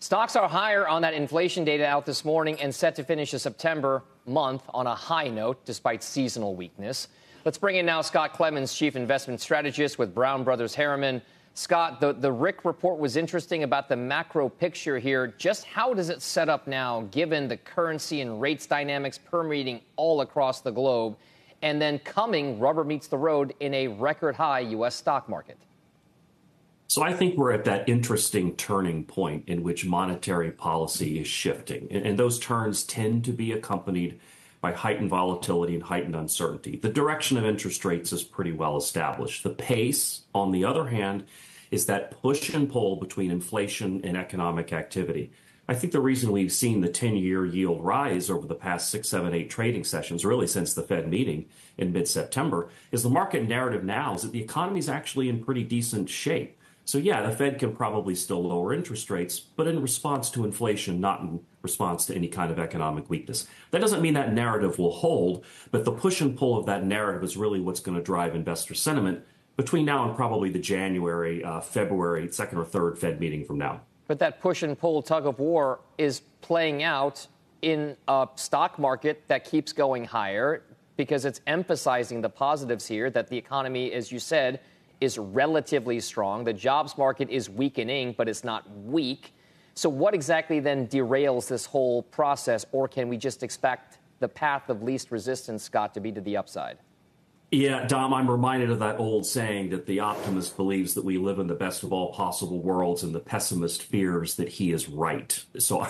Stocks are higher on that inflation data out this morning and set to finish the September month on a high note despite seasonal weakness. Let's bring in now Scott Clemens, chief investment strategist with Brown Brothers Harriman. Scott, the RIC report was interesting about the macro picture here. Just how does it set up now, given the currency and rates dynamics permeating all across the globe, and then coming, rubber meets the road, in a record high U.S. stock market? So I think we're at that interesting turning point in which monetary policy is shifting. And those turns tend to be accompanied by heightened volatility and heightened uncertainty. The direction of interest rates is pretty well established. The pace, on the other hand, is that push and pull between inflation and economic activity. I think the reason we've seen the 10-year yield rise over the past 6, 7, 8 trading sessions, really since the Fed meeting in mid-September, is the market narrative now is that the economy is actually in pretty decent shape. So yeah, the Fed can probably still lower interest rates, but in response to inflation, not in response to any kind of economic weakness. That doesn't mean that narrative will hold, but the push and pull of that narrative is really what's going to drive investor sentiment between now and probably the January, February, second or third Fed meeting from now. But that push and pull tug of war is playing out in a stock market that keeps going higher because it's emphasizing the positives here, that the economy, as you said, is relatively strong. The jobs market is weakening, but it's not weak. So what exactly then derails this whole process, or can we just expect the path of least resistance, Scott, to be to the upside? Yeah, Dom, I'm reminded of that old saying that the optimist believes that we live in the best of all possible worlds and the pessimist fears that he is right. So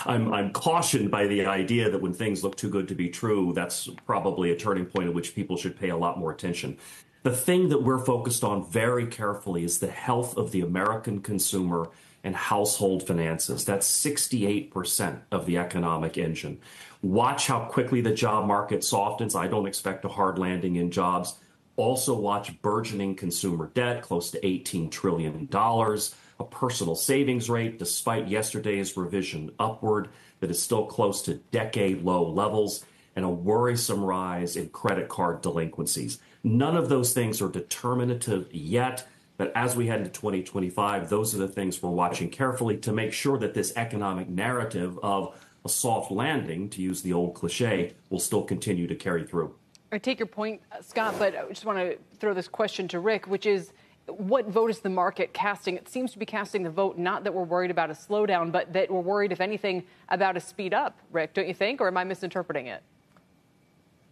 I'm cautioned by the idea that when things look too good to be true, that's probably a turning point at which people should pay a lot more attention. The thing that we're focused on very carefully is the health of the American consumer and household finances. That's 68% of the economic engine. Watch how quickly the job market softens. I don't expect a hard landing in jobs. Also watch burgeoning consumer debt, close to $18 trillion, a personal savings rate, despite yesterday's revision upward, that is still close to decade-low levels, and a worrisome rise in credit card delinquencies. None of those things are determinative yet, but as we head into 2025, those are the things we're watching carefully to make sure that this economic narrative of a soft landing, to use the old cliche, will still continue to carry through. I take your point, Scott, but I just want to throw this question to Rick, which is, what vote is the market casting? It seems to be casting the vote, not that we're worried about a slowdown, but that we're worried, if anything, about a speed up. Rick, don't you think, or am I misinterpreting it?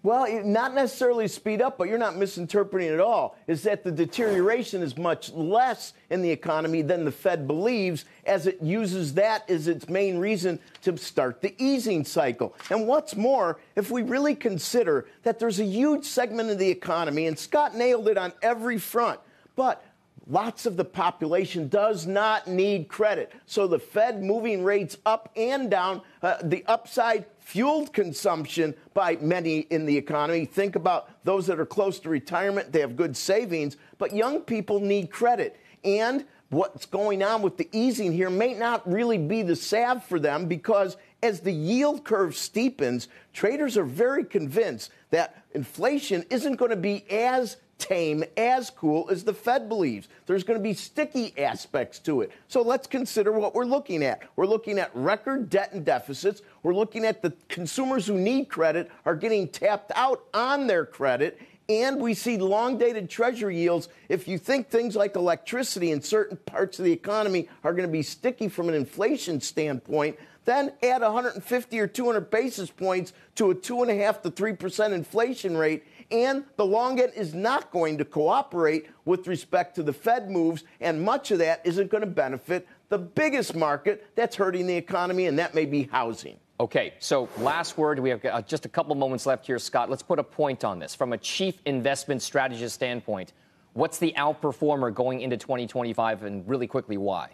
Well, not necessarily speed up, but you're not misinterpreting it at all. Is that the deterioration is much less in the economy than the Fed believes, as it uses that as its main reason to start the easing cycle. And what's more, if we really consider that there's a huge segment of the economy, and Scott nailed it on every front, but lots of the population does not need credit. So the Fed moving rates up and down, the upside fueled consumption by many in the economy. Think about those that are close to retirement. They have good savings, but young people need credit. And what's going on with the easing here may not really be the salve for them, because as the yield curve steepens, traders are very convinced that inflation isn't going to be as tame, as cool as the Fed believes. There's going to be sticky aspects to it. So let's consider what we're looking at. We're looking at record debt and deficits. We're looking at the consumers who need credit are getting tapped out on their credit. And we see long-dated Treasury yields. If you think things like electricity in certain parts of the economy are going to be sticky from an inflation standpoint, then add 150 or 200 basis points to a 2.5% to 3% inflation rate, and the long end is not going to cooperate with respect to the Fed moves, and much of that isn't going to benefit the biggest market that's hurting the economy, and that may be housing. Okay, so last word. We have just a couple moments left here, Scott. Let's put a point on this. From a chief investment strategist standpoint, what's the outperformer going into 2025, and really quickly, why?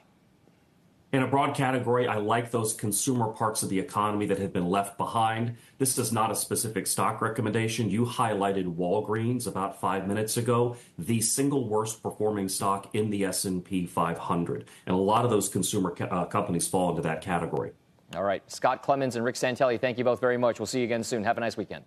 In a broad category, I like those consumer parts of the economy that have been left behind. This is not a specific stock recommendation. You highlighted Walgreens about 5 minutes ago, the single worst performing stock in the S&P 500. And a lot of those consumer companies fall into that category. All right. Scott Clemens and Rick Santelli, thank you both very much. We'll see you again soon. Have a nice weekend.